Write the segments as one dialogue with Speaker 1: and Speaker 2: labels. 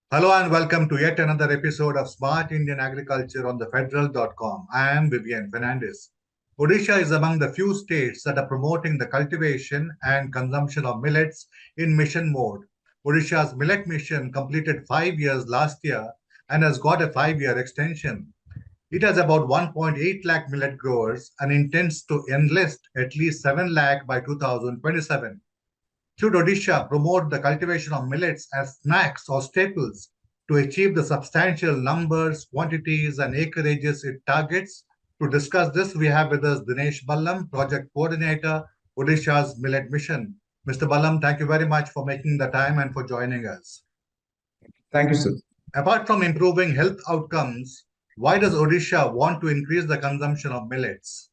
Speaker 1: Hello and welcome to yet another episode of Smart Indian Agriculture on the Federal.com. I am Vivian Fernandez. Odisha is among the few states that are promoting the cultivation and consumption of millets in mission mode. Odisha's Millet Mission completed 5 years last year and has got a 5 year extension. It has about 1.8 lakh millet growers and intends to enlist at least 7 lakh by 2027. Should Odisha promote the cultivation of millets as snacks or staples to achieve the substantial numbers, quantities, and acreages it targets? To discuss this, we have with us Dinesh Ballam, Project Coordinator, Odisha's Millet Mission. Mr. Ballam, thank you very much for making the time and for joining us.
Speaker 2: Thank you, sir.
Speaker 1: Apart from improving health outcomes, why does Odisha want to increase the consumption of millets?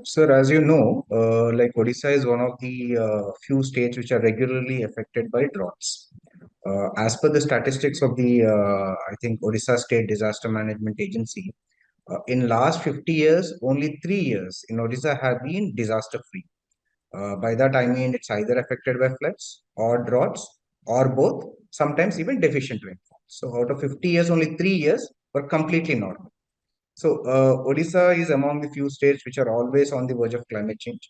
Speaker 2: Sir, as you know, like Odisha is one of the few states which are regularly affected by droughts. As per the statistics of the, I think, Odisha State Disaster Management Agency, in last 50 years, only 3 years in Odisha have been disaster-free. By that, I mean it's either affected by floods or droughts or both, sometimes even deficient rainfall. So out of 50 years, only 3 years were completely normal. So, Odisha is among the few states which are always on the verge of climate change.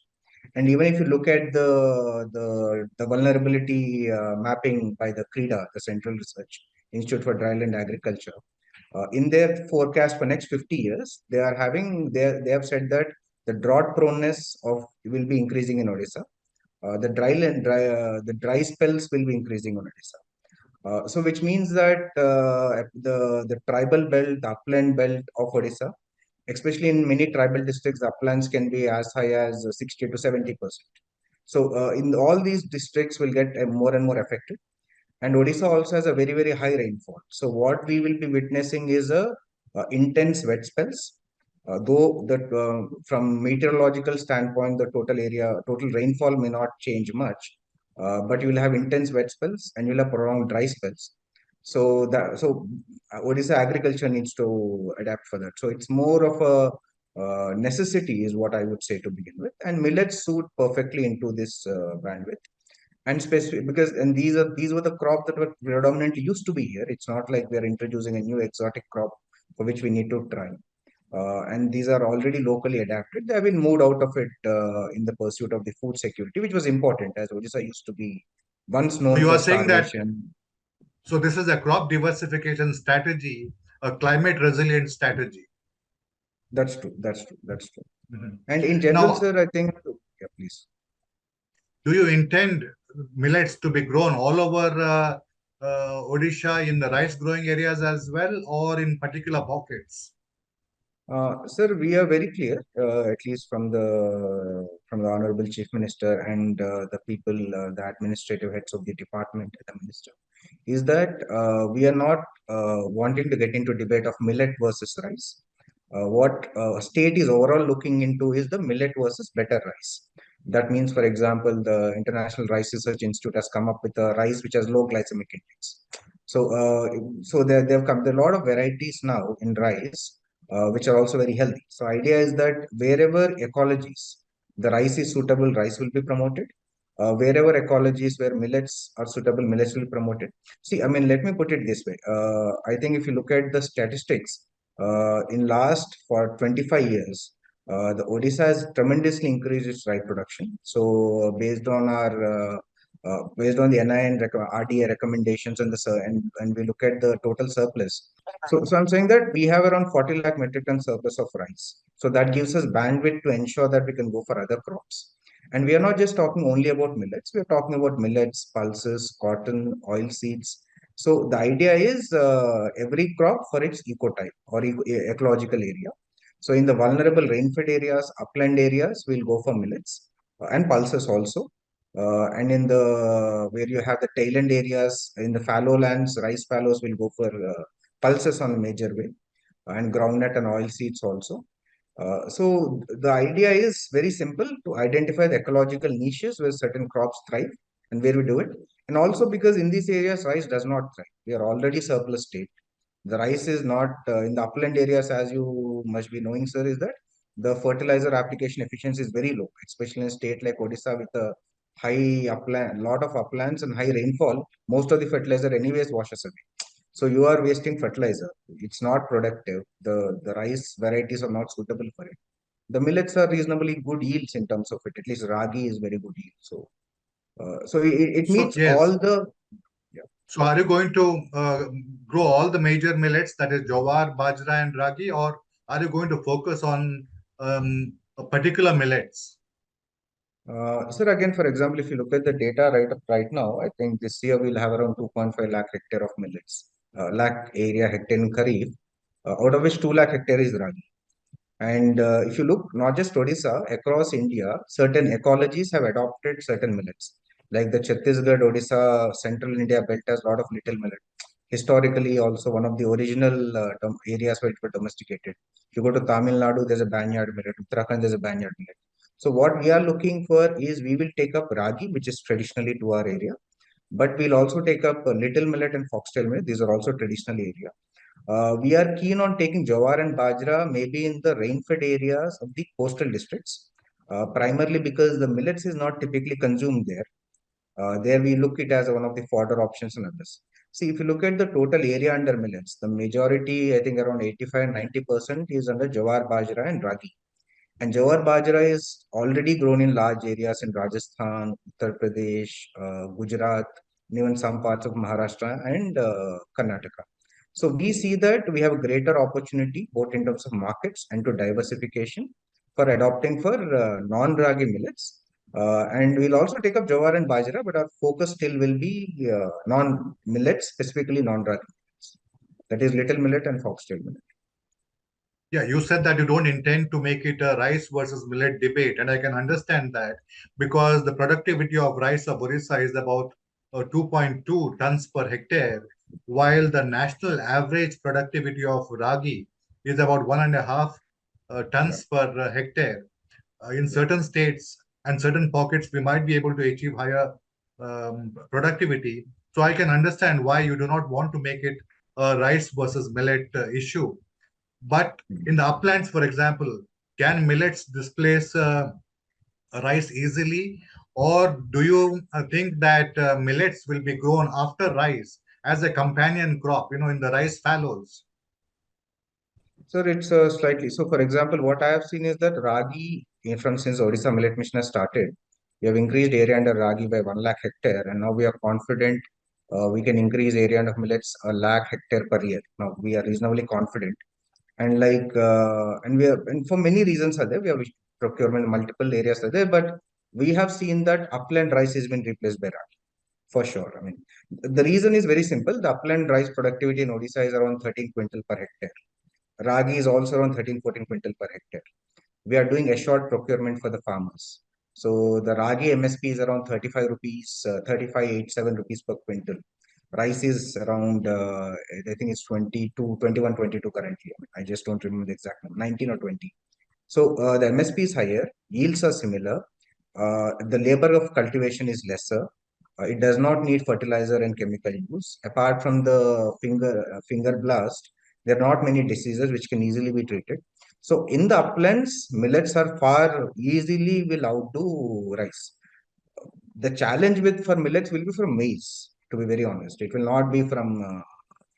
Speaker 2: And even if you look at the vulnerability mapping by the CREDA, the Central Research Institute for Dryland Agriculture, in their forecast for next 50 years, they have said that the drought proneness of will be increasing in Odisha. The dry spells will be increasing in Odisha. So which means that the tribal belt, the upland belt of Odisha, especially in many tribal districts, the uplands can be as high as 60 to 70%. So in all these districts will get more and more affected. And Odisha also has a very, very high rainfall. So what we will be witnessing is a intense wet spells. Though that from meteorological standpoint, the total rainfall may not change much, but you will have intense wet spells and you'll have prolonged dry spells. So Odisha agriculture needs to adapt for that. So it's more of a necessity, is what I would say to begin with. And millets suit perfectly into this bandwidth. And specific because and these were the crop that were predominantly used to be here. It's not like we are introducing a new exotic crop for which we need to try. And these are already locally adapted. They have been moved out of it in the pursuit of the food security, which was important, as Odisha used to be once
Speaker 1: So
Speaker 2: known
Speaker 1: you
Speaker 2: for
Speaker 1: are saying that
Speaker 2: starvation.
Speaker 1: this is a crop diversification strategy, a climate resilient strategy.
Speaker 2: That's true. That's true. That's true.
Speaker 1: Mhm.
Speaker 2: And in general,
Speaker 1: Now,
Speaker 2: sir, I think, yeah, please.
Speaker 1: do you intend millets to be grown all over Odisha in the rice growing areas as well, or in particular pockets?
Speaker 2: Sir, we are very clear, at least from the Honorable Chief Minister and the people, the administrative heads of the department, the minister, is that we are not wanting to get into debate of millet versus rice. What state is overall looking into is the millet versus better rice. That means, for example, the International Rice Research Institute has come up with a rice which has low glycemic index. So they've come. There are a lot of varieties now in rice which are also very healthy. So idea is that wherever ecologies, the rice is suitable, rice will be promoted. Wherever ecologies where millets are suitable, millets will be promoted. See, I mean, let me put it this way. I think if you look at the statistics, in last for 25 years, the Odisha has tremendously increased its rice production. So based on the RDA recommendations and we look at the total surplus. So I'm saying that we have around 40 lakh metric ton surplus of rice. So that gives us bandwidth to ensure that we can go for other crops. And we are not just talking only about millets. We are talking about millets, pulses, cotton, oil seeds. So the idea is every crop for its ecotype or ecological area. So in the vulnerable rain-fed areas, upland areas, we'll go for millets and pulses also. And in the where you have the tailend areas, in the fallow lands, rice fallows will go for pulses on a major way, and groundnut and oil seeds also. So the idea is very simple, to identify the ecological niches where certain crops thrive and where we do it. And also because in these areas, rice does not thrive. We are already surplus state. The rice is not in the upland areas, as you must be knowing, sir, is that the fertilizer application efficiency is very low, especially in a state like Odisha with a high upland, lot of uplands and high rainfall, most of the fertilizer anyways washes away. So you are wasting fertilizer. It's not productive. The rice varieties are not suitable for it. The millets are reasonably good yields in terms of it. At least ragi is very good yield. So it
Speaker 1: So
Speaker 2: meets
Speaker 1: yes.
Speaker 2: all the, yeah.
Speaker 1: So are you going to grow all the major millets, that is jowar, bajra, and ragi, or are you going to focus on a particular millets?
Speaker 2: Sir, again, for example, if you look at the data right now, I think this year we'll have around 2.5 lakh hectare of millets, lakh area hectare in Kharif, out of which 2 lakh hectare is ragi. And if you look not just Odisha, across India, certain ecologies have adopted certain millets. Like the Chhattisgarh, Odisha, Central India belt has a lot of little millet. Historically, also one of the original areas where it was domesticated. If you go to Tamil Nadu, there's a banyan millet. Uttarakhand, there's a banyan millet. So what we are looking for is we will take up ragi, which is traditionally to our area, but we'll also take up little millet and foxtail millet. These are also traditional area. We are keen on taking jowar and bajra maybe in the rain-fed areas of the coastal districts, primarily because the millets is not typically consumed there. There we look it as one of the fodder options and others. See, if you look at the total area under millets, the majority, I think around 85-90% is under jowar, bajra and ragi. And jowar bajra is already grown in large areas in Rajasthan, Uttar Pradesh, Gujarat, and even some parts of Maharashtra and Karnataka. So we see that we have a greater opportunity both in terms of markets and to diversification for adopting for non-ragi millets. And we'll also take up jowar and bajra, but our focus still will be non-millets, specifically non-ragi millets. That is little millet and foxtail millet.
Speaker 1: Yeah, you said that you don't intend to make it a rice versus millet debate, and I can understand that because the productivity of rice of Orissa is about 2.2 tons per hectare, while the national average productivity of ragi is about 1.5
Speaker 2: Yeah,
Speaker 1: tons per hectare. In
Speaker 2: yeah.
Speaker 1: certain states and certain pockets, we might be able to achieve higher productivity. So I can understand why you do not want to make it a rice versus millet issue. But in the uplands, for example, can millets displace rice easily? Or do you think that millets will be grown after rice as a companion crop, in the rice fallows?
Speaker 2: Sir, it's slightly. So, for example, what I have seen is that ragi, from since Odisha Millet Mission has started, we have increased area under ragi by 1 lakh hectare, and now we are confident we can increase area under millets a lakh hectare per year. Now we are reasonably confident, and and we are, and for many reasons are there. We have procurement, multiple areas are there, but we have seen that upland rice has been replaced by ragi for sure. I mean, the reason is very simple. The upland rice productivity in Odisha is around 13 quintal per hectare. Ragi is also around 13-14 quintal per hectare. We are doing assured procurement for the farmers. So the Ragi MSP is around 35 rupees, 35.87 rupees per quintal. Rice is around, I think it's 22, 21, 22 currently. I just don't remember the exact number, 19 or 20. So the MSP is higher, yields are similar, the labor of cultivation is lesser. It does not need fertilizer and chemical use. Apart from the finger blast, there are not many diseases which can easily be treated. So in the uplands, millets are far easily will outdo rice. The challenge with for millets will be from maize, to be very honest. It will not be from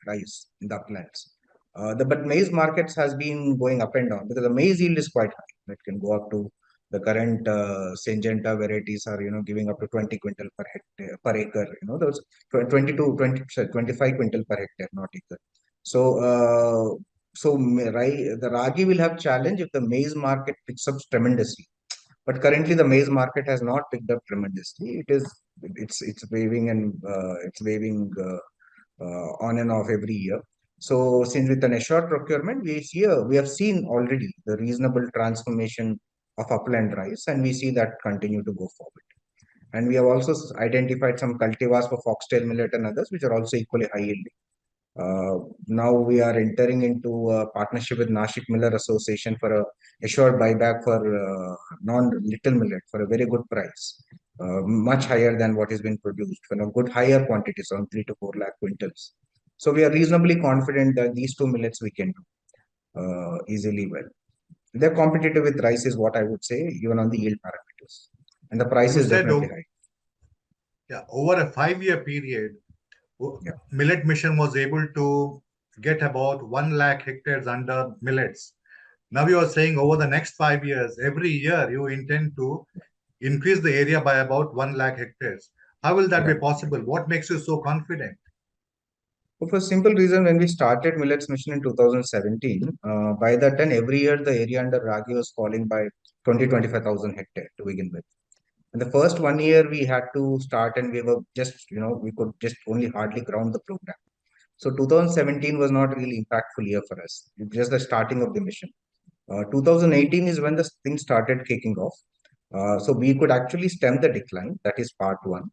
Speaker 2: rice in the uplands. But maize markets has been going up and down because the maize yield is quite high. It can go up to the current Syngenta varieties are giving up to 20 quintal per hectare per acre. Those 20 to 20 sorry, 25 quintal per hectare, not acre. So the ragi will have challenge if the maize market picks up tremendously. But currently, the maize market has not picked up tremendously. It's waving and it's waving on and off every year. So, since with an assured procurement, we have seen already the reasonable transformation of upland rice, and we see that continue to go forward. And we have also identified some cultivars for foxtail millet and others, which are also equally high yielding. Now we are entering into a partnership with Nashik Miller Association for a assured buyback for non-little millet for a very good price, much higher than what has been produced, good higher quantities, around 3 to 4 lakh quintals. So we are reasonably confident that these two millets we can do easily well. They're competitive with rice is what I would say, even on the yield parameters. And the price
Speaker 1: You
Speaker 2: is
Speaker 1: said
Speaker 2: definitely high.
Speaker 1: Yeah, over a 5 year period,
Speaker 2: Yeah.
Speaker 1: Millet Mission was able to get about 1 lakh hectares under millets. Now you are saying over the next 5 years, every year you intend to increase the area by about 1 lakh hectares. How will that be
Speaker 2: Right.
Speaker 1: possible? What makes you so confident?
Speaker 2: So for a simple reason, when we started Millets Mission in 2017, by that time, every year the area under Ragi was falling by 25,000 hectares to begin with. In the first 1 year, we had to start and we were just, we could just only hardly ground the program. So 2017 was not really impactful year for us. It was just the starting of the mission. 2018 is when the thing started kicking off. So we could actually stem the decline. That is part one.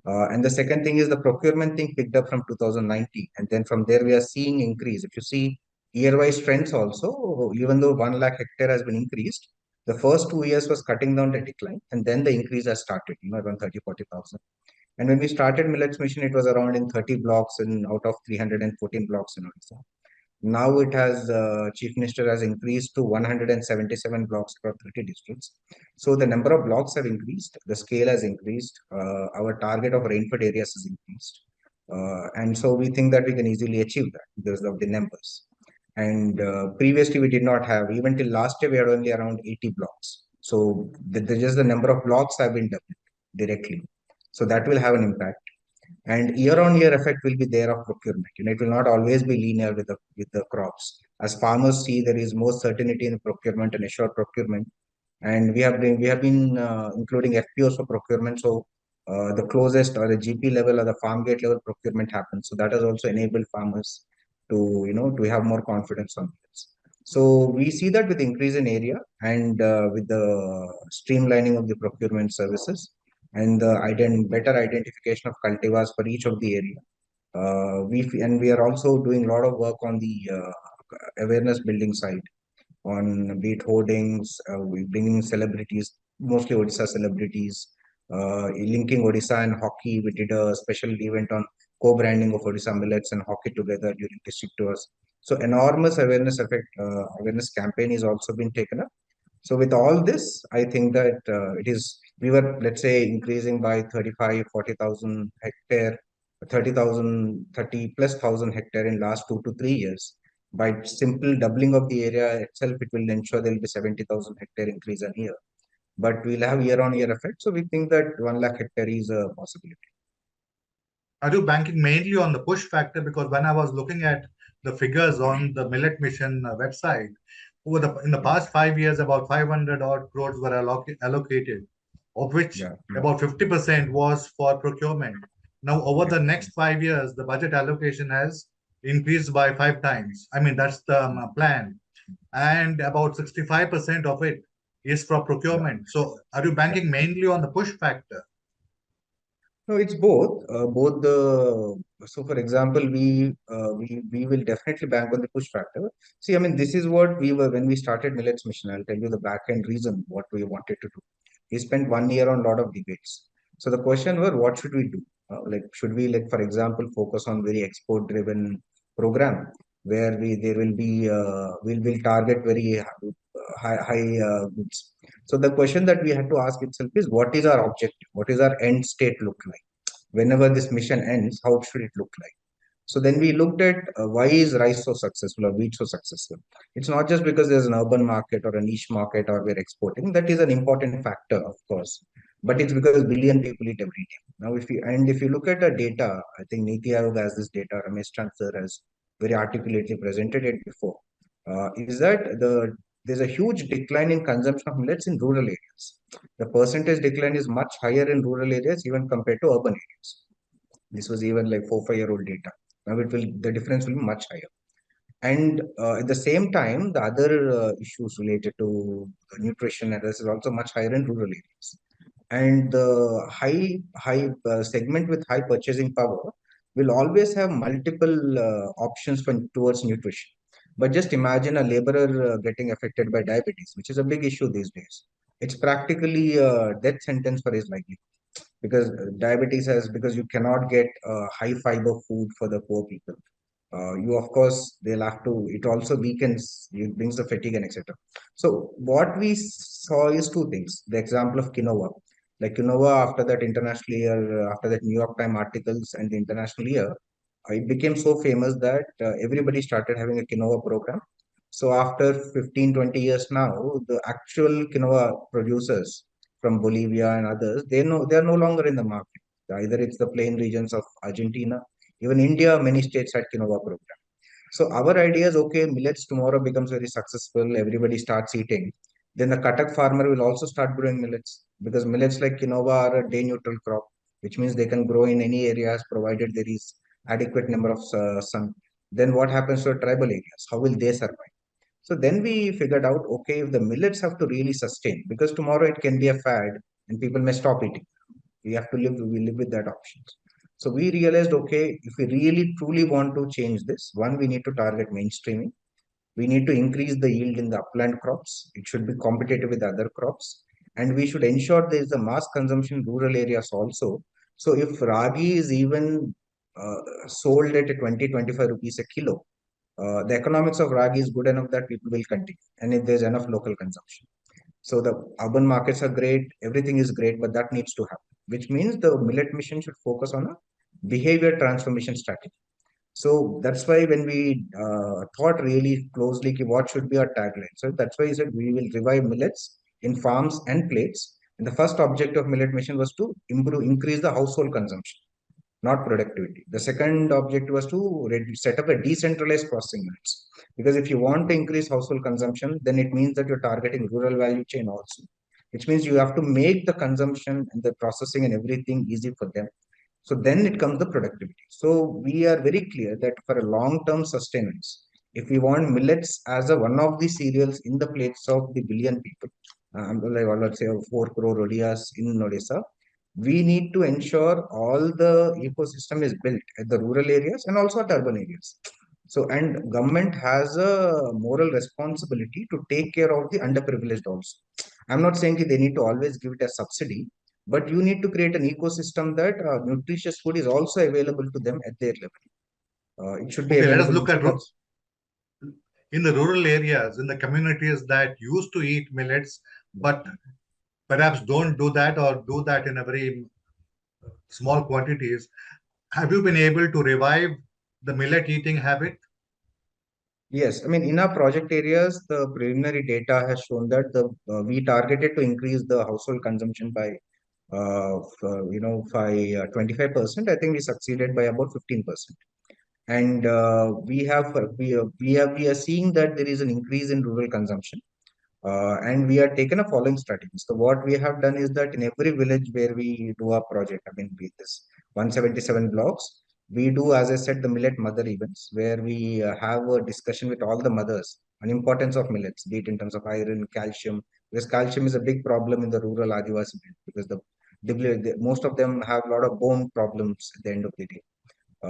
Speaker 2: And the second thing is the procurement thing picked up from 2019. And then from there, we are seeing increase. If you see year-wise trends also, even though 1 lakh hectare has been increased, the first 2 years was cutting down the decline. And then the increase has started, around 30, 40,000. And when we started Millets Mission, it was around in 30 blocks and out of 314 blocks in Odisha. Now it has, Chief Minister has increased to 177 blocks across 30 districts. So the number of blocks have increased, the scale has increased, our target of rainfed areas has increased. And so we think that we can easily achieve that because of the numbers. And previously we did not have, even till last year, we had only around 80 blocks. So just the number of blocks have been doubled directly. So that will have an impact. And year on year effect will be there of procurement. It will not always be linear with the crops. As farmers see, there is more certainty in procurement and assured procurement. And we have been including FPOs for procurement. So the closest or the GP level or the farm gate level procurement happens. So that has also enabled farmers to to have more confidence on this. So we see that with increase in area and with the streamlining of the procurement services and the better identification of cultivars for each of the area. And we are also doing a lot of work on the awareness building side on be it hoardings, we bringing celebrities, mostly Odisha celebrities, linking Odisha and hockey. We did a special event on co-branding of Odisha millets and hockey together during district tours. So enormous awareness campaign is also been taken up. So with all this, I think that we were, let's say, increasing by 35, 40,000 hectare, 30,000, 30 plus thousand hectare in last 2 to 3 years. By simple doubling of the area itself, it will ensure there will be 70,000 hectare increase a year. But we'll have year on year effect. So we think that 1 lakh hectare is a possibility.
Speaker 1: Are you banking mainly on the push factor? Because when I was looking at the figures on the Millet Mission website, in the
Speaker 2: Yeah,
Speaker 1: past 5 years, about 500 odd crores were allocated, of which
Speaker 2: yeah,
Speaker 1: about 50% was for procurement. Now, over
Speaker 2: yeah,
Speaker 1: the next 5 years, the budget allocation has increased by 5 times. I mean, that's the plan. And about 65% of it is for
Speaker 2: yeah,
Speaker 1: procurement. So, are you
Speaker 2: yeah.
Speaker 1: banking mainly on the push factor?
Speaker 2: No, it's both. Both the so, for example, we will definitely bank on the push factor. See, I mean, this is what we were when we started Millets Mission. I'll tell you the back end reason what we wanted to do. We spent 1 year on a lot of debates. So the question was, what should we do? Like, should we, like, for example, focus on very export driven program where we there will be will target very high goods. So the question that we had to ask itself is, what is our objective? What is our end state look like? Whenever this mission ends, how should it look like? So then we looked at why is rice so successful or wheat so successful. It's not just because there's an urban market or a niche market or we're exporting. That is an important factor, of course. But it's because billion people eat every day. Now, if you look at the data, I think Niti Aayog has this data. Ramesh Chand sir has very articulately presented it before. Is that there's a huge decline in consumption of millets in rural areas. The percentage decline is much higher in rural areas even compared to urban areas. This was even like 4 5 year old data. Now the difference will be much higher. And at the same time, the other issues related to nutrition and this is also much higher in rural areas. And the high segment with high purchasing power will always have multiple options for towards nutrition. But just imagine a laborer getting affected by diabetes, which is a big issue these days. It's practically a death sentence for his livelihood because diabetes has because you cannot get high fiber food for the poor people. You of course they'll have to. It also weakens, it brings the fatigue and etc. So what we saw is two things. The example of quinoa. Like quinoa, after that international year, after that New York Times articles and the international year, it became so famous that everybody started having a quinoa program. So after 15, 20 years now, the actual quinoa producers from Bolivia and others, they are no longer in the market. Either it's the plain regions of Argentina, even India, many states had quinoa program. So our idea is okay, millets tomorrow becomes very successful, everybody starts eating. Then the Katak farmer will also start growing millets because millets like quinoa are a day neutral crop, which means they can grow in any areas provided there is adequate number of sun. Then what happens to the tribal areas? How will they survive? So then we figured out, okay, if the millets have to really sustain, because tomorrow it can be a fad and people may stop eating. We live with that option. So we realized, okay, if we really truly want to change this, one, we need to target mainstreaming. We need to increase the yield in the upland crops. It should be competitive with other crops. And we should ensure there is a mass consumption in rural areas also. So if ragi is even sold at 20, 25 rupees a kilo, the economics of ragi is good enough that people will continue. And if there's enough local consumption. So the urban markets are great, everything is great, but that needs to happen, which means the millet mission should focus on a behavior transformation strategy. So that's why when we thought really closely what should be our tagline. So that's why I said we will revive millets in farms and plates. And the first objective of millet mission was to increase the household consumption, not productivity. The second objective was to set up a decentralized processing units. Because if you want to increase household consumption, then it means that you're targeting rural value chain also, which means you have to make the consumption and the processing and everything easy for them. So then it comes the productivity. So we are very clear that for a long-term sustenance, if we want millets as a one of the cereals in the plates of the billion people, like let's say 4 crore Odias in Odisha, we need to ensure all the ecosystem is built at the rural areas and also at urban areas. So, and government has a moral responsibility to take care of the underprivileged also. I'm not saying that they need to always give it a subsidy, but you need to create an ecosystem that nutritious food is also available to them at their level. It should be
Speaker 1: Okay, let us
Speaker 2: available.
Speaker 1: look
Speaker 2: So
Speaker 1: at
Speaker 2: that's
Speaker 1: in the rural areas, in the communities that used to eat millets, but perhaps don't do that or do that in a very small quantities. Have you been able to revive the millet eating habit?
Speaker 2: yes. I mean, in our project areas, the preliminary data has shown that the we targeted to increase the household consumption by by 25%. I think we succeeded by about 15%. And we are seeing that there is an increase in rural consumption, and we are taken a following strategy. So what we have done is that in every village where we do our project, I mean, with this 177 blocks, we do, as I said, the millet mother events where we have a discussion with all the mothers on importance of millets, be it in terms of iron, calcium, because calcium is a big problem in the rural Adivasi belt because most of them have a lot of bone problems at the end of the day.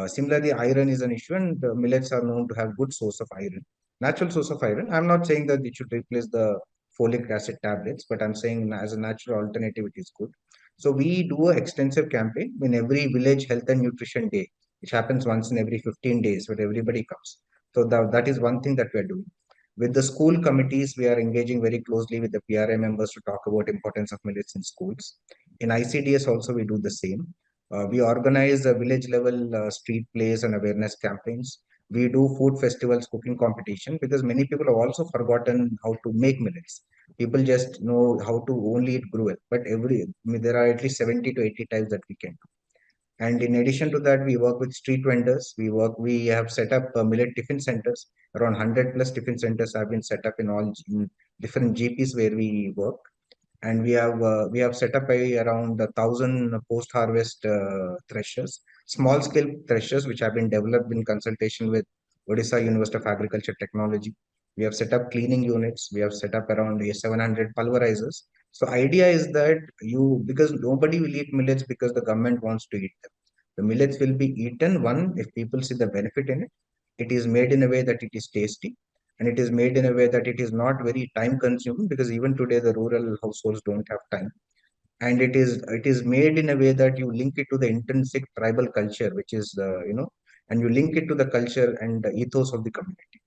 Speaker 2: Similarly, iron is an issue, and millets are known to have good source of iron, natural source of iron. I'm not saying that it should replace the folic acid tablets, but I'm saying as a natural alternative, it is good. So we do an extensive campaign in every village health and nutrition day, which happens once in every 15 days, where everybody comes. So that is one thing that we are doing. With the school committees, we are engaging very closely with the PRA members to talk about importance of millets in schools. In ICDS also, we do the same. We organize a village level street plays and awareness campaigns. We do food festivals, cooking competition because many people have also forgotten how to make millets. People just know how to only eat gruel, but there are at least 70 to 80 types that we can do. And in addition to that, we work with street vendors. We have set up millet tiffin centers. Around 100 plus tiffin centers have been set up in different GPs where we work, and we have set up around 1,000 post harvest threshers, small scale threshers which have been developed in consultation with Odisha University of Agriculture Technology. We have set up cleaning units. We have set up around 700 pulverizers. So idea is that because nobody will eat millets because the government wants to eat them. The millets will be eaten one if people see the benefit in it. It is made in a way that it is tasty, and it is made in a way that it is not very time consuming because even today the rural households don't have time, and it is made in a way that you link it to the intrinsic tribal culture, which is and you link it to the culture and the ethos of the community,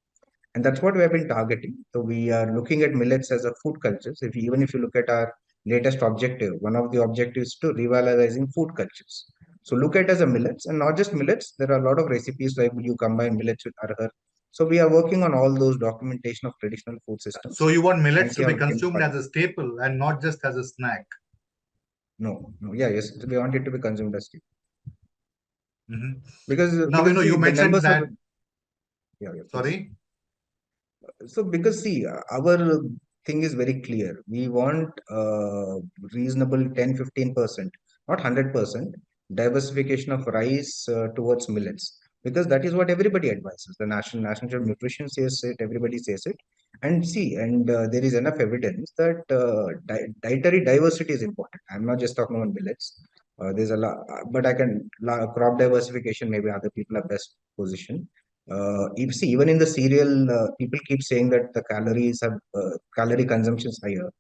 Speaker 2: and that's what we have been targeting. So we are looking at millets as a food culture. So even if you look at our latest objective. One of the objectives is to revalorizing food cultures. So look at as a millets, and not just millets. There are a lot of recipes like you combine millets with arhar. So we are working on all those documentation of traditional food
Speaker 1: So
Speaker 2: systems
Speaker 1: you want
Speaker 2: and
Speaker 1: millets
Speaker 2: see
Speaker 1: to
Speaker 2: how
Speaker 1: be
Speaker 2: it can be
Speaker 1: consumed
Speaker 2: part.
Speaker 1: as a staple and not just as a snack.
Speaker 2: No, no, yeah, yes, we want it to be consumed as tea.
Speaker 1: Mhm. Now,
Speaker 2: Because see
Speaker 1: you
Speaker 2: the
Speaker 1: mentioned
Speaker 2: numbers are,
Speaker 1: that,
Speaker 2: yeah, yeah, please.
Speaker 1: sorry.
Speaker 2: So because see, our thing is very clear. We want reasonable 10-15%, not 100% diversification of rice towards millets, because that is what everybody advises. The national nutrition says it, everybody says it. And see, and there is enough evidence that dietary diversity is important. I'm not just talking about millets. There's a lot, but crop diversification, maybe other people are best positioned. You see, even in the cereal, people keep saying that the calorie consumption is higher.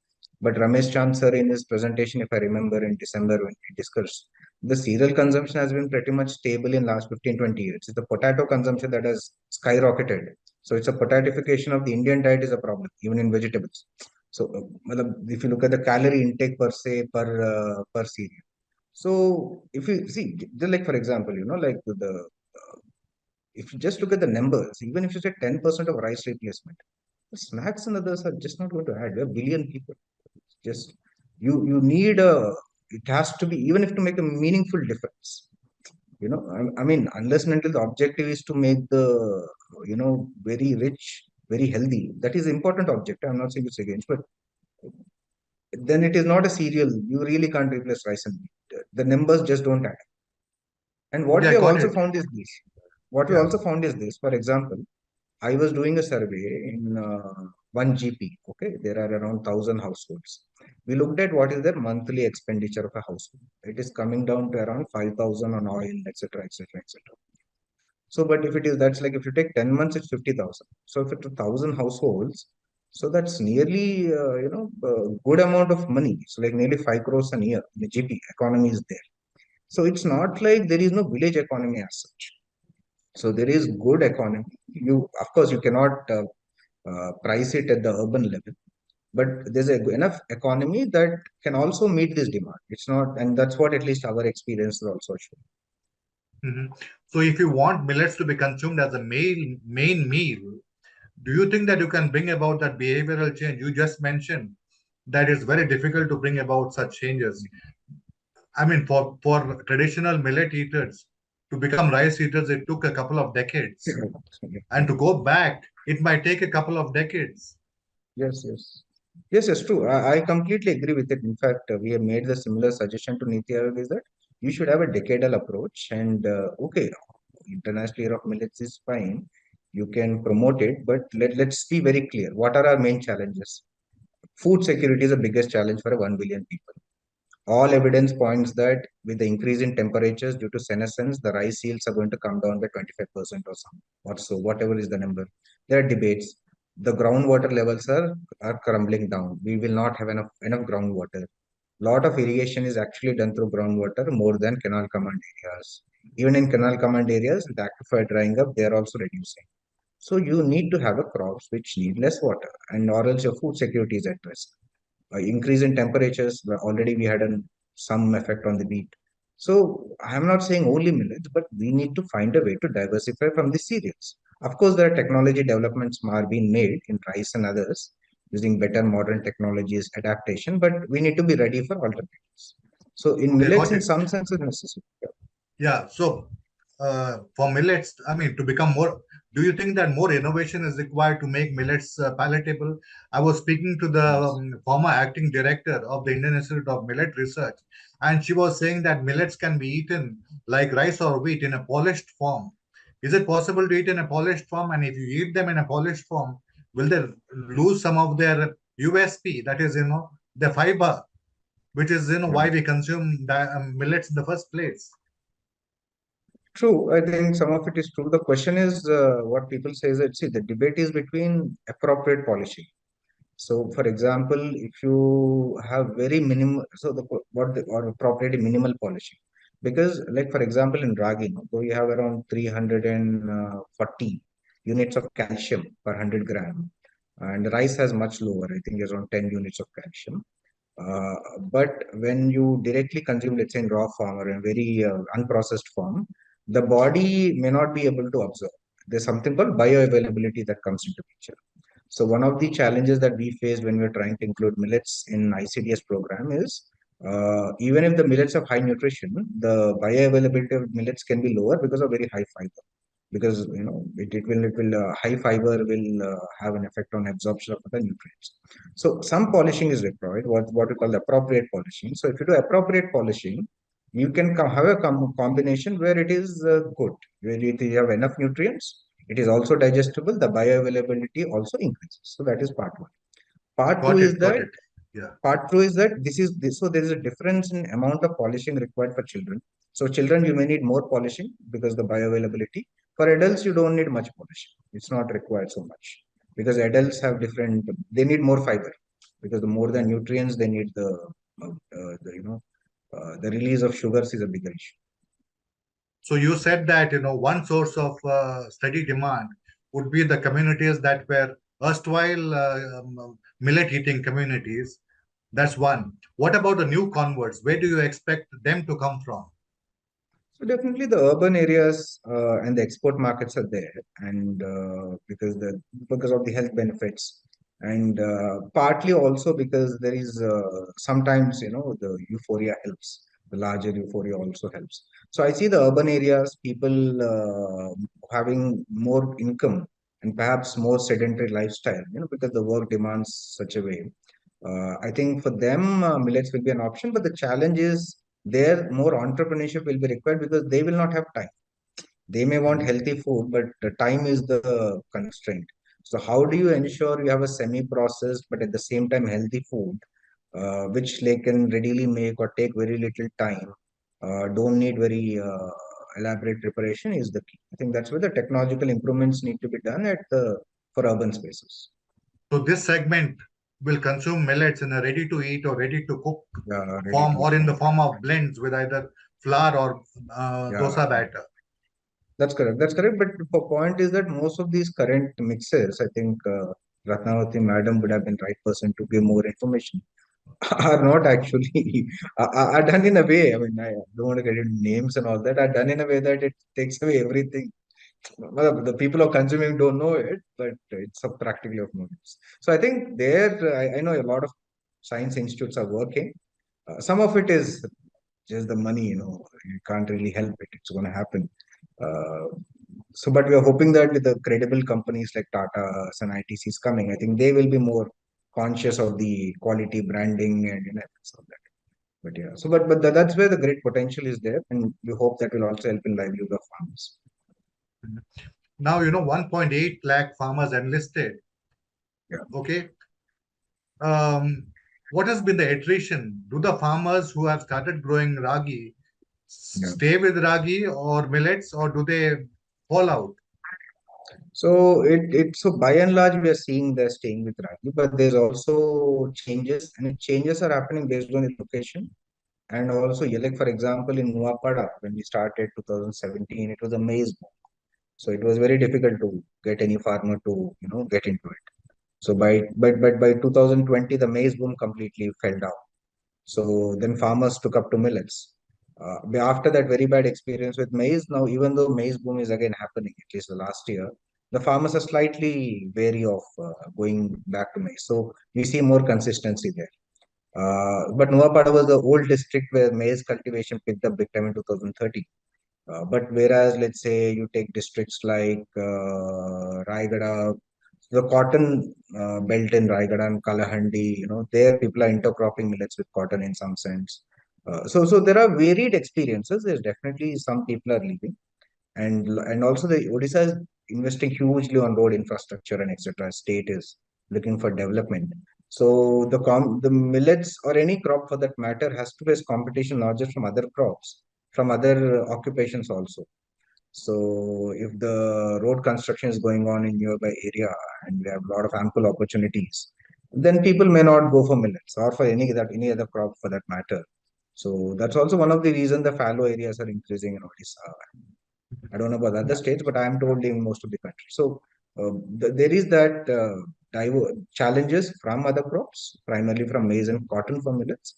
Speaker 2: But Ramesh Chand sir, in his presentation, if I remember, in December when we discussed, the cereal consumption has been pretty much stable in last 15-20 years. It's the potato consumption that has skyrocketed. So it's a potatification of the Indian diet is a problem, even in vegetables. So if you look at the calorie intake per se per cereal. So if you see, just like for example, like the if you just look at the numbers, even if you say 10% of rice replacement, the snacks and others are just not going to add. We're a billion people. Just you need it has to be, even if to make a meaningful difference. I mean, unless and until the objective is to make the, very rich, very healthy, that is important objective. I'm not saying it's against, but then it is not a cereal. You really can't replace rice and meat. The numbers just don't add. And what
Speaker 1: Okay,
Speaker 2: we
Speaker 1: I
Speaker 2: have
Speaker 1: got
Speaker 2: also
Speaker 1: it.
Speaker 2: found is this. What we
Speaker 1: Yeah.
Speaker 2: also found is this. For example, I was doing a survey in one GP. Okay, there are around 1,000 households. We looked at what is their monthly expenditure of a household. It is coming down to around 5,000 on oil, etc., etc., etc. So, but if it is that's like if you take 10 months, it's 50,000. So, if it's 1,000 households, so that's nearly good amount of money. It's like nearly 5 crores a year. The GP economy is there. So it's not like there is no village economy as such. So there is good economy. You, of course, you cannot price it at the urban level, but there's enough economy that can also meet this demand. It's not, and that's what at least our experience is also showing.
Speaker 1: Mhm. So if you want millets to be consumed as a main meal, do you think that you can bring about that behavioral change? You just mentioned that it's very difficult to bring about such changes. I mean, for traditional millet eaters to become rice eaters, it took a couple of decades. And to go back, it might take a couple of decades.
Speaker 2: Yes, yes. Yes, yes, true. I completely agree with it. In fact, we have made the similar suggestion to Niti Aayog is that you should have a decadal approach. And okay, international year of millets is fine. You can promote it, but let's be very clear. What are our main challenges? Food security is the biggest challenge for 1 billion people. All evidence points that with the increase in temperatures due to senescence, the rice yields are going to come down by 25% or some, or so, whatever is the number. There are debates. The groundwater levels are crumbling down. We will not have enough groundwater. Lot of irrigation is actually done through groundwater more than canal command areas. Even in canal command areas, with aquifer drying up, they are also reducing. So you need to have a crops which need less water, and or else your food security is at risk. Increase in temperatures, already we had some effect on the wheat. So I'm not saying only millets, but we need to find a way to diversify from the cereals. Of course, there are technology developments are being made in rice and others using better modern technologies, adaptation, but we need to be ready for alternatives. So in
Speaker 1: Okay,
Speaker 2: millets,
Speaker 1: got
Speaker 2: in
Speaker 1: it.
Speaker 2: some sense, is necessary.
Speaker 1: Yeah. So for millets, I mean, to become more, do you think that more innovation is required to make millets palatable? I was speaking to the
Speaker 2: Yes.
Speaker 1: former acting director of the Indian Institute of Millet Research, and she was saying that millets can be eaten like rice or wheat in a polished form. Is it possible to eat in a polished form? And if you eat them in a polished form, will they lose some of their USP? That is, the fiber, which is, why
Speaker 2: Yeah.
Speaker 1: we consume millets in the first place.
Speaker 2: True, I think some of it is true. The question is what people say is that see the debate is between appropriate polishing. So, for example, if you have very minimal, so or appropriately minimal polishing, because like for example in ragi, so you have around 340 units of calcium per 100 gram, and rice has much lower. I think it's around 10 units of calcium. Uh, but when you directly consume, let's say in raw form or in very unprocessed form, the body may not be able to absorb. There's something called bioavailability that comes into picture. So one of the challenges that we faced when we are trying to include millets in ICDS program is even if the millets have high nutrition, the bioavailability of millets can be lower because of very high fiber. Because it will high fiber will have an effect on absorption of the nutrients. So some polishing is required, what we call the appropriate polishing. So if you do appropriate polishing, you can have a combination where it is good, where you have enough nutrients, it is also digestible, the bioavailability also increases. So that is part one. Part two
Speaker 1: Got
Speaker 2: is
Speaker 1: it, got
Speaker 2: that
Speaker 1: it. Yeah.
Speaker 2: Part two is that this is this, so there is a difference in amount of polishing required for children. So children you may need more polishing because the bioavailability. For adults you don't need much polishing. It's not required so much because adults have different. They need more fiber because the more the nutrients they need the release of sugars is a bigger issue.
Speaker 1: So you said that one source of steady demand would be the communities that were erstwhile millet eating communities. That's one. What about the new converts? Where do you expect them to come from?
Speaker 2: So definitely the urban areas and the export markets are there, and because of the health benefits, and partly also because there is sometimes the euphoria helps. The larger euphoria also helps. So I see the urban areas, people having more income and perhaps more sedentary lifestyle, because the work demands such a way. I think for them, millets will be an option, but the challenge is there more entrepreneurship will be required because they will not have time. They may want
Speaker 1: Mhm.
Speaker 2: healthy food, but the time is the constraint. So how do you ensure you have a semi-processed but at the same time healthy food, which they can readily make or take very little time, don't need very elaborate preparation is the key. I think that's where the technological improvements need to be done for urban spaces.
Speaker 1: So this segment will consume millets in a ready-to-eat or ready-to-cook
Speaker 2: Ready
Speaker 1: form,
Speaker 2: to eat
Speaker 1: or in the
Speaker 2: form.
Speaker 1: form of blends with either flour or
Speaker 2: Yeah.
Speaker 1: dosa batter.
Speaker 2: That's correct. That's correct. But the point is that most of these current mixes, I think Ratnavati madam would have been right person to give more information, are not actually are done in a way. I mean, I don't want to get into names and all that. Are done in a way that it takes away everything. Well, the people who are consuming don't know it, but it's a practically of no use. So I think I know a lot of science institutes are working. Some of it is just the money, you can't really help it. It's going to happen. Uh, but we are hoping that with the credible companies like Tata and ITCs coming, I think they will be more conscious of the quality branding and so that. But yeah, that's where the great potential is there, and we hope that will also help in livelihood of farmers.
Speaker 1: Now 1.8 lakh farmers enlisted.
Speaker 2: Yeah,
Speaker 1: Okay. Um, what has been the attrition? Do the farmers who have started growing ragi
Speaker 2: yeah.
Speaker 1: stay with ragi or millets, or do they fall out?
Speaker 2: So by and large we are seeing they're staying with Ragi, but there's also changes, and changes are happening based on the location. And also, yeah, like for example, in Nuapada, when we started 2017, it was a maize boom. So it was very difficult to get any farmer to, get into it. So by 2020, the maize boom completely fell down. So then farmers took up to millets. But after that very bad experience with maize, now even though maize boom is again happening, at least the last year, the farmers are slightly wary of going back to maize. So we see more consistency there. But Nuapada was the old district where maize cultivation picked up big time in 2013. But whereas, let's say you take districts like Raigada, the cotton belt in Raigada and Kalahandi, there people are intercropping millets with cotton in some sense. So there are varied experiences. There's definitely some people are leaving, and also the Odisha is investing hugely on road infrastructure and etc. State is looking for development. So the millets or any crop for that matter has to face competition not just from other crops, from other occupations also. So if the road construction is going on in nearby area and we have a lot of ample opportunities, then people may not go for millets or for any other crop for that matter. So that's also one of the reasons the fallow areas are increasing in Odisha. I don't know about other states, but I'm told in most of the country. So there is that challenges from other crops, primarily from maize and cotton for millets,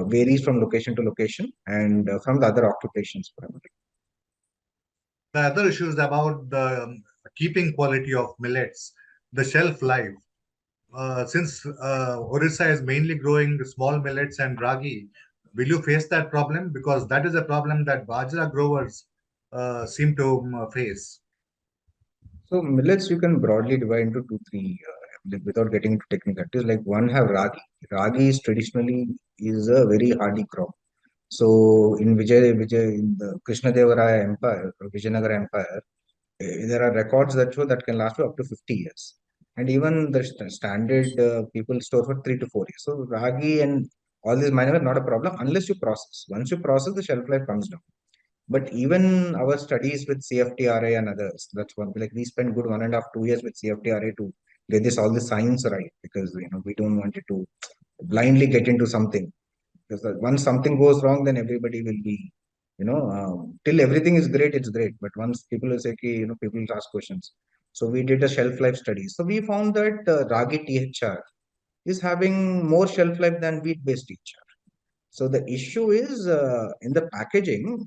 Speaker 2: varies from location to location and from the other occupations primarily.
Speaker 1: The other issue is about the keeping quality of millets, the shelf life. Since Orissa is mainly growing small millets and ragi, will you face that problem? Because that is a problem that bajra growers seem to face.
Speaker 2: So millets you can broadly divide into two, three, without getting into technicalities. Like one have ragi. Ragi is traditionally is a very hardy crop. So in Vijay in the Krishnadevaraya Empire, or Vijayanagara Empire, there are records that show that can last for up to 50 years. And even the standard people store for 3 to 4 years. So ragi and all these minor are not a problem unless you process. Once you process, the shelf life comes down. But even our studies with CFTRA and others, that's one like we spent good 1.5 2 years with CFTRA to get this all the science right because we don't want it to blindly get into something because once something goes wrong, then everybody will be till everything is great, it's great. But once people will say, okay, people will ask questions. So we did a shelf life study. So we found that ragi THR is having more shelf life than wheat based THR. So the issue is in the packaging,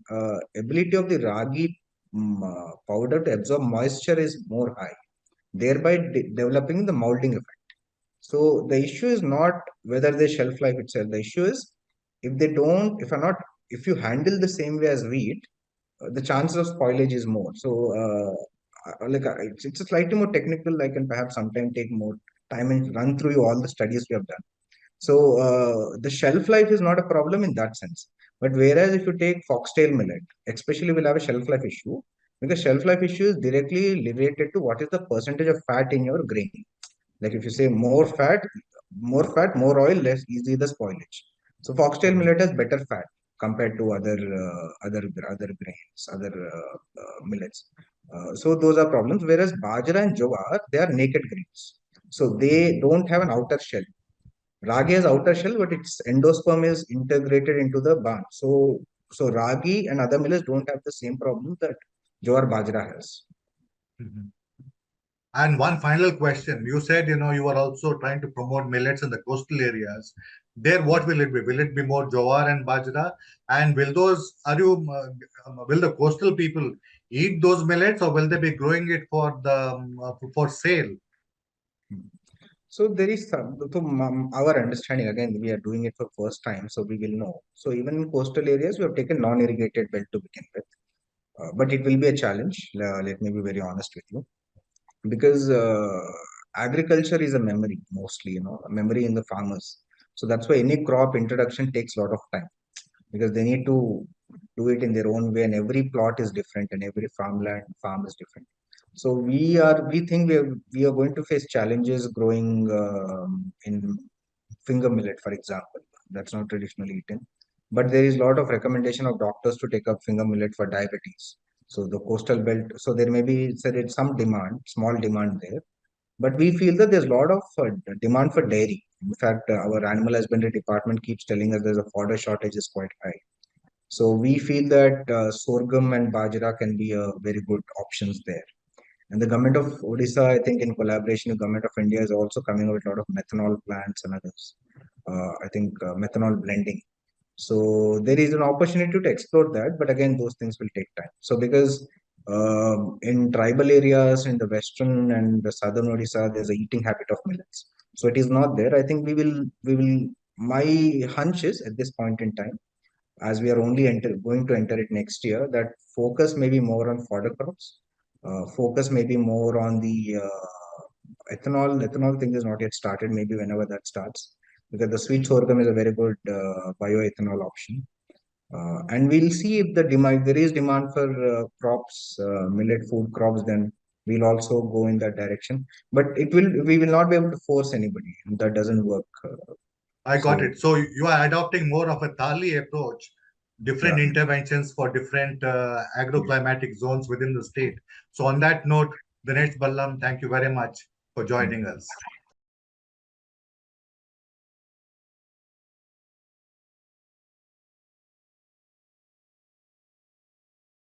Speaker 2: ability of the ragi powder to absorb moisture is more high, thereby developing the molding effect. So the issue is not whether they shelf life itself. The issue is if they don't, if you handle the same way as wheat, the chances of spoilage is more. So it's a slightly more technical. I can perhaps sometime take more time and run through you all the studies we have done. So the shelf life is not a problem in that sense. But whereas if you take foxtail millet, especially will have a shelf life issue because shelf life issue is directly related to what is the percentage of fat in your grain. Like if you say more fat, more oil, less easy the spoilage. So foxtail
Speaker 1: Mhm.
Speaker 2: millet has better fat compared to other grains, other millets. So those are problems. Whereas bajra and jowar, they are naked grains, so they
Speaker 1: Mhm.
Speaker 2: don't have an outer shell. Ragi has outer shell, but its endosperm is integrated into the barn. So ragi and other millets don't have the same problem that jowar bajra has.
Speaker 1: Mhm. And one final question. You said, you are also trying to promote millets in the coastal areas. There, what will it be? Will it be more jowar and bajra? And will the coastal people eat those millets or will they be growing it for sale?
Speaker 2: So there is some, so our understanding again, we are doing it for first time, so we will know. So even in coastal areas, we have taken non-irrigated belt to begin with, but it will be a challenge. Let me be very honest with you, because agriculture is a memory mostly, a memory in the farmers. So that's why any crop introduction takes a lot of time because they need to do it in their own way, and every plot is different, and every farm is different. So we think we are going to face challenges growing in finger millet, for example. That's not traditionally eaten, but there is a lot of recommendation of doctors to take up finger millet for diabetes. So the coastal belt, so there may be there is some demand, small demand there, but we feel that there's a lot of demand for dairy. In fact, our animal husbandry department keeps telling us there's a fodder shortage is quite high. So we feel that sorghum and bajra can be a very good options there. And the government of Odisha, I think, in collaboration with government of India, is also coming up with a lot of methanol plants and others. I think methanol blending. So there is an opportunity to explore that, but again, those things will take time. So because in tribal areas in the western and the southern Odisha, there's a eating habit of millets. So it is not there. I think we will. My hunch is at this point in time, as we are only going to enter it next year, that focus may be more on fodder crops. Focus may be more on the ethanol. Ethanol thing is not yet started. Maybe whenever that starts, because the sweet sorghum is a very good bioethanol option. And we'll see if the demand, if there is demand for crops, millet food crops, then we'll also go in that direction. But we will not be able to force anybody. That doesn't work.
Speaker 1: I got
Speaker 2: So
Speaker 1: it. So you are adopting more of a Thali approach, different
Speaker 2: yeah,
Speaker 1: interventions for different agroclimatic zones within the state. So on that note, Dinesh Ballam, thank you very much for
Speaker 2: thank
Speaker 1: joining
Speaker 2: you.
Speaker 1: us.